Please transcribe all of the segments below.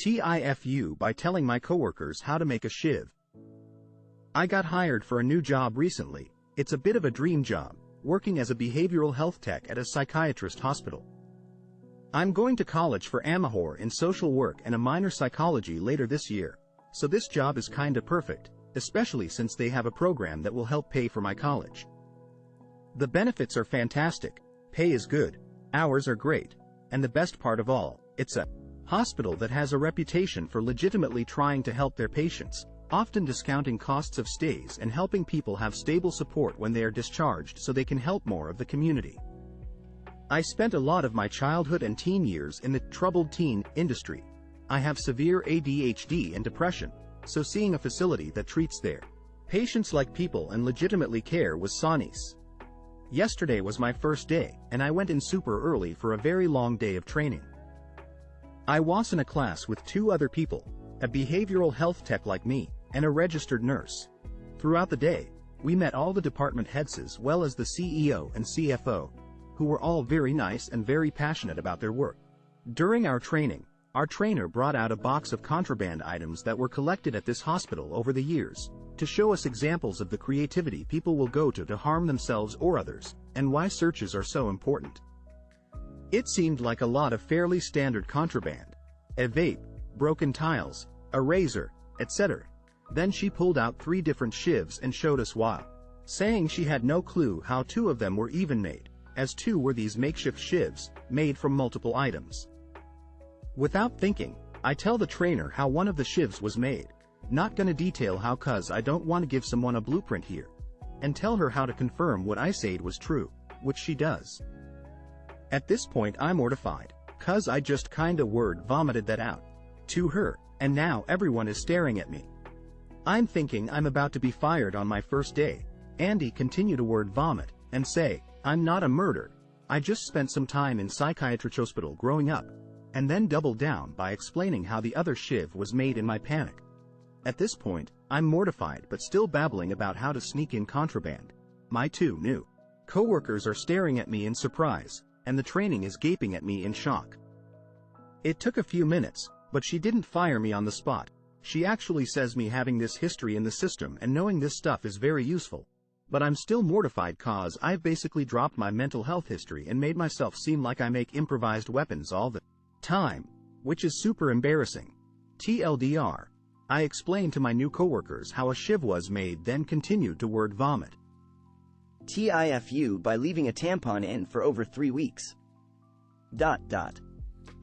TIFU by telling my coworkers how to make a shiv. I got hired for a new job recently. It's a bit of a dream job, working as a behavioral health tech at a psychiatrist hospital. I'm going to college for a major in social work and a minor psychology later this year, so this job is kinda perfect, especially since they have a program that will help pay for my college. The benefits are fantastic, pay is good, hours are great, and the best part of all, it's a hospital that has a reputation for legitimately trying to help their patients, often discounting costs of stays and helping people have stable support when they are discharged so they can help more of the community. I spent a lot of my childhood and teen years in the troubled teen industry. I have severe ADHD and depression, so seeing a facility that treats their patients like people and legitimately care was so nice. Yesterday was my first day, and I went in super early for a very long day of training. I was in a class with two other people, a behavioral health tech like me, and a registered nurse. Throughout the day, we met all the department heads as well as the CEO and CFO, who were all very nice and very passionate about their work. During our training, our trainer brought out a box of contraband items that were collected at this hospital over the years, to show us examples of the creativity people will go to harm themselves or others, and why searches are so important. It seemed like a lot of fairly standard contraband. A vape, broken tiles, a razor, etc. Then she pulled out 3 different shivs and showed us why, saying she had no clue how 2 of them were even made, as 2 were these makeshift shivs, made from multiple items. Without thinking, I tell the trainer how one of the shivs was made, not gonna detail how cause I don't want to give someone a blueprint here, and tell her how to confirm what I said was true, which she does. At this point I'm mortified, cause I just kinda word vomited that out to her, and now everyone is staring at me. I'm thinking I'm about to be fired on my first day. Andy continue to word vomit, and say, I'm not a murderer, I just spent some time in psychiatric hospital growing up, and then doubled down by explaining how the other shiv was made in my panic. At this point, I'm mortified but still babbling about how to sneak in contraband. My 2 new coworkers are staring at me in surprise, and the training is gaping at me in shock. It took a few minutes, but she didn't fire me on the spot. She actually says me having this history in the system and knowing this stuff is very useful. But I'm still mortified cause I've basically dropped my mental health history and made myself seem like I make improvised weapons all the time, which is super embarrassing. TLDR. I explained to my new coworkers how a shiv was made, then continued to word vomit. TIFU by leaving a tampon in for over 3 weeks.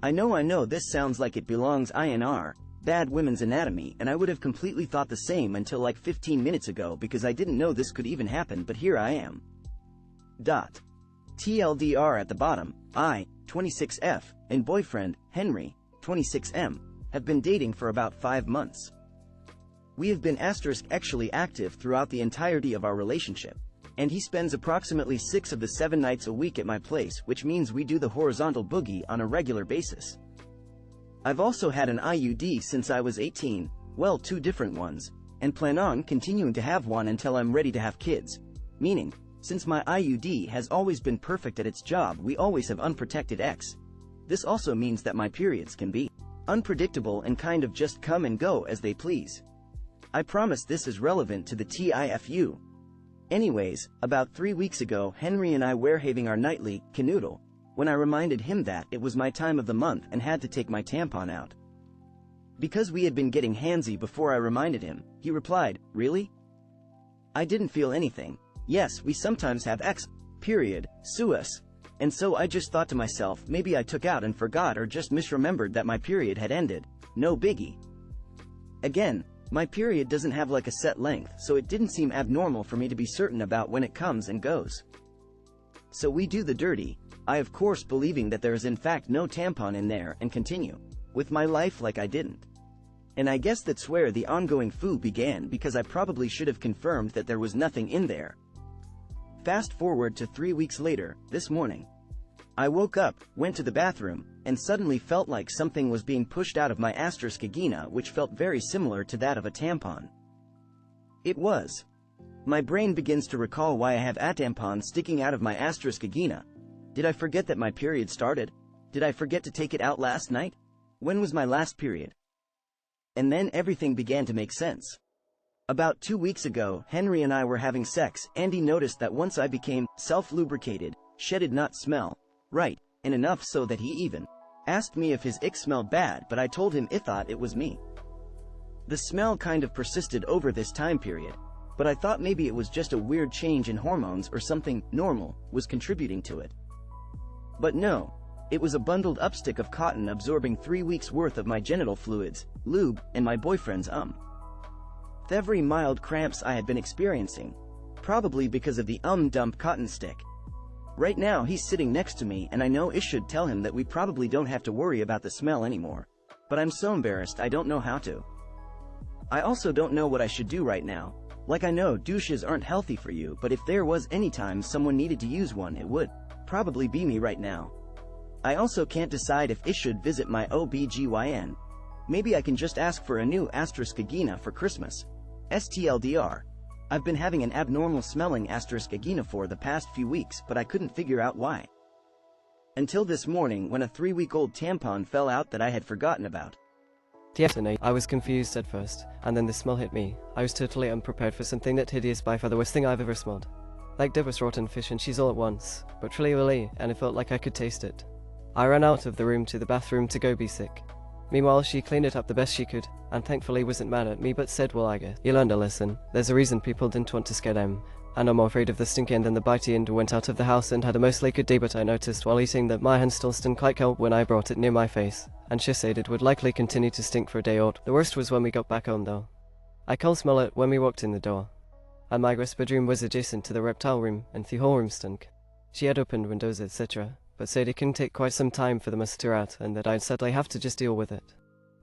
I know this sounds like it belongs in bad women's anatomy, and I would have completely thought the same until like 15 minutes ago because I didn't know this could even happen, but here I am. TLDR at the bottom, I, 26F, and boyfriend, Henry, 26M, have been dating for about 5 months. We have been actually active throughout the entirety of our relationship, and he spends approximately 6 of the 7 nights a week at my place, which means we do the horizontal boogie on a regular basis. I've also had an IUD since I was 18, well, 2 different ones, and plan on continuing to have one until I'm ready to have kids, meaning, since my IUD has always been perfect at its job, we always have unprotected X. This also means that my periods can be unpredictable and kind of just come and go as they please. I promise this is relevant to the TIFU. Anyways, about 3 weeks ago Henry and I were having our nightly canoodle, when I reminded him that it was my time of the month and had to take my tampon out. Because we had been getting handsy before I reminded him, he replied, "Really?" I didn't feel anything. Yes, we sometimes have X, period, sue us. And so I just thought to myself, maybe I took out and forgot or just misremembered that my period had ended. No biggie. Again, my period doesn't have like a set length, so it didn't seem abnormal for me to be certain about when it comes and goes. So we do the dirty, I of course believing that there is in fact no tampon in there, and continue with my life like I didn't. And I guess that's where the ongoing foo began, because I probably should have confirmed that there was nothing in there. Fast forward to 3 weeks later, this morning. I woke up, went to the bathroom, and suddenly felt like something was being pushed out of my vagina, which felt very similar to that of a tampon. It was. My brain begins to recall why I have a tampon sticking out of my vagina. Did I forget that my period started? Did I forget to take it out last night? When was my last period? And then everything began to make sense. About 2 weeks ago, Henry and I were having sex, and he noticed that once I became self-lubricated, shedded not smell right, and enough so that he even asked me if his ick smelled bad, but I told him I thought it was me. The smell kind of persisted over this time period, but I thought maybe it was just a weird change in hormones or something normal was contributing to it. But no, it was a bundled up stick of cotton absorbing 3 weeks worth of my genital fluids, lube, and my boyfriend's every mild cramps I had been experiencing, probably because of the dump cotton stick. Right now he's sitting next to me and I know I should tell him that we probably don't have to worry about the smell anymore, but I'm so embarrassed I don't know how to. I also don't know what I should do right now. Like, I know douches aren't healthy for you, but if there was any time someone needed to use one, it would probably be me right now. I also can't decide if I should visit my OBGYN. Maybe I can just ask for a new *agina for Christmas. STLDR. I've been having an abnormal smelling *agina for the past few weeks, but I couldn't figure out why. Until this morning when a 3-week-old tampon fell out that I had forgotten about. TIFU. I was confused at first, and then the smell hit me. I was totally unprepared for something that hideous, by far the worst thing I've ever smelled. Like Deborah's rotten fish and cheese all at once, but really, and it felt like I could taste it. I ran out of the room to the bathroom to go be sick. Meanwhile, she cleaned it up the best she could, and thankfully wasn't mad at me but said, well, I guess you learned a lesson. There's a reason people didn't want to scare them. And I'm more afraid of the stink end than the bitey, and went out of the house and had a mostly good day, but I noticed while eating that my hand still stunk like hell when I brought it near my face, and she said it would likely continue to stink for a day or two. The worst was when we got back home though. I could smell it when we walked in the door. And my guest bedroom was adjacent to the reptile room, and the whole room stunk. She had opened windows etc., but said it can take quite some time for the mess to clear out, and that I'd sadly have to just deal with it.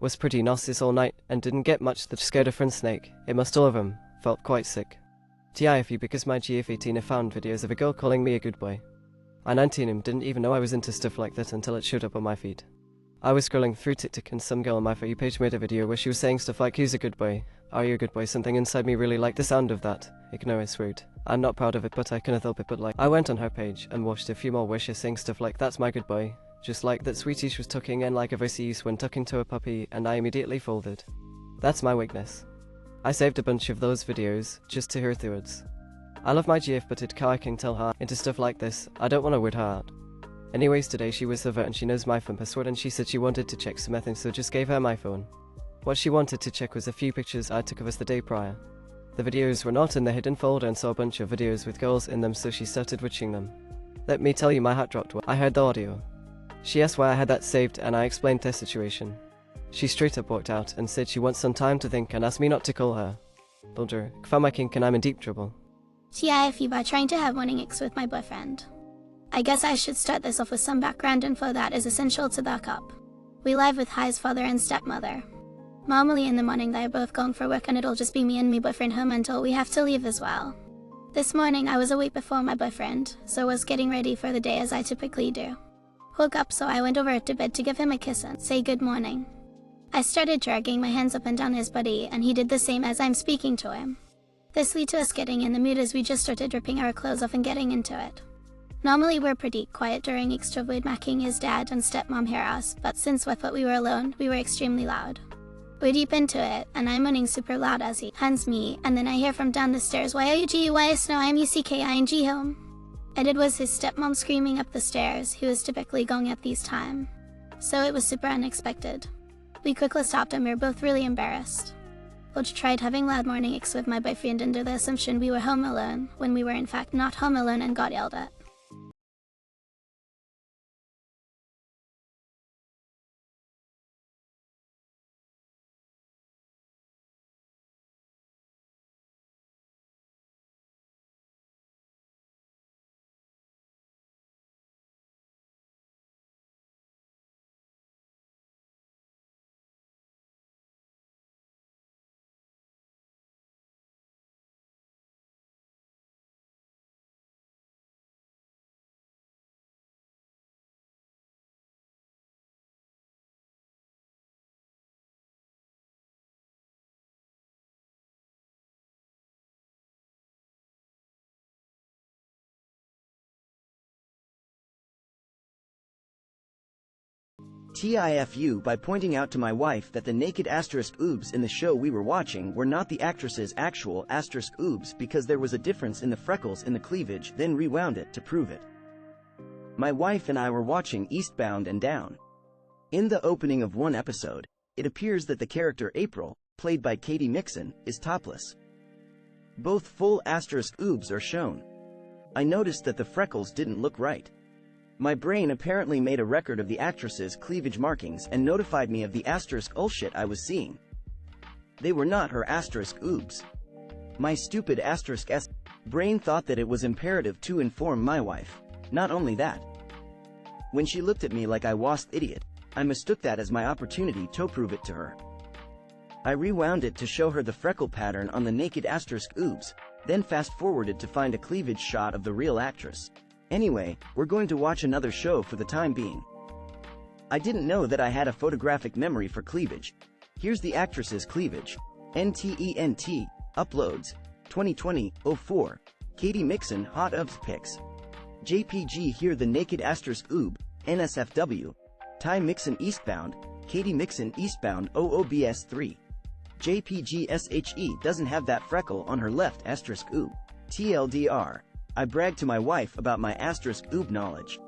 Was pretty nauseous all night, and didn't get much that scared a friend snake. It must all of them. Felt quite sick. TIFU because my GF18 found videos of a girl calling me a good boy. I 19 didn't even know I was into stuff like that until it showed up on my feed. I was scrolling through TikTok and some girl on my For You page made a video where she was saying stuff like, who's a good boy? Are you a good boy? Something inside me really liked the sound of that. Ignore it's rude. I'm not proud of it, but I couldn't help it but like. I went on her page and watched a few more where she's saying stuff like, that's my good boy. Just like that sweetie she was tucking in like a voice you use when talking to a puppy, and I immediately folded. That's my weakness. I saved a bunch of those videos just to hear afterwards. I love my GF, but I can tell her into stuff like this. I don't want to weird her out. Anyways, today she was over and she knows my phone password, and she said she wanted to check something, so just gave her my phone. What she wanted to check was a few pictures I took of us the day prior. The videos were not in the hidden folder and saw a bunch of videos with girls in them, so she started watching them. Let me tell you, my heart dropped when I heard the audio. She asked why I had that saved, and I explained their situation. She straight up walked out and said she wants some time to think and asked me not to call her. Told her, found my kink and I'm in deep trouble. TIFU by trying to have morning X with my boyfriend. I guess I should start this off with some background info that is essential to back up. We live with Hi's father and stepmother. Normally in the morning they are both going for work, and it'll just be me and my boyfriend home until we have to leave as well. This morning I was awake before my boyfriend, so was getting ready for the day as I typically do. Woke up, so I went over to bed to give him a kiss and say good morning. I started dragging my hands up and down his body, and he did the same as I'm speaking to him. This led to us getting in the mood as we just started ripping our clothes off and getting into it. Normally we're pretty quiet during X to avoid making his dad and stepmom hear us, but since we thought we were alone, we were extremely loud. We're deep into it, and I'm moaning super loud as he hands me, and then I hear from down the stairs, YOGUYS no IMUCKING home. And it was his stepmom screaming up the stairs, who is typically going at these time. So it was super unexpected. We quickly stopped and we were both really embarrassed. Both tried having loud morning X with my boyfriend under the assumption we were home alone, when we were in fact not home alone, and got yelled at. TIFU by pointing out to my wife that the naked asterisk oobs in the show we were watching were not the actress's actual asterisk oobs because there was a difference in the freckles in the cleavage, then rewound it to prove it. My wife and I were watching Eastbound and Down. In the opening of one episode, it appears that the character April, played by Katie Mixon, is topless. Both full asterisk oobs are shown. I noticed that the freckles didn't look right. My brain apparently made a record of the actress's cleavage markings and notified me of the asterisk bullshit I was seeing. They were not her asterisk oobs. My stupid asterisk s brain thought that it was imperative to inform my wife. Not only that, when she looked at me like I was idiot, I mistook that as my opportunity to prove it to her. I rewound it to show her the freckle pattern on the naked asterisk oobs, then fast-forwarded to find a cleavage shot of the real actress. Anyway, we're going to watch another show for the time being. I didn't know that I had a photographic memory for cleavage. Here's the actress's cleavage. NTENT, uploads, 2020-04, Katie Mixon hot ubs pics. JPG here the naked asterisk oob, NSFW, Ty Mixon Eastbound, Katie Mixon Eastbound OOBS 3. JPG SHE doesn't have that freckle on her left asterisk oob. TLDR. I bragged to my wife about my asterisk oob knowledge.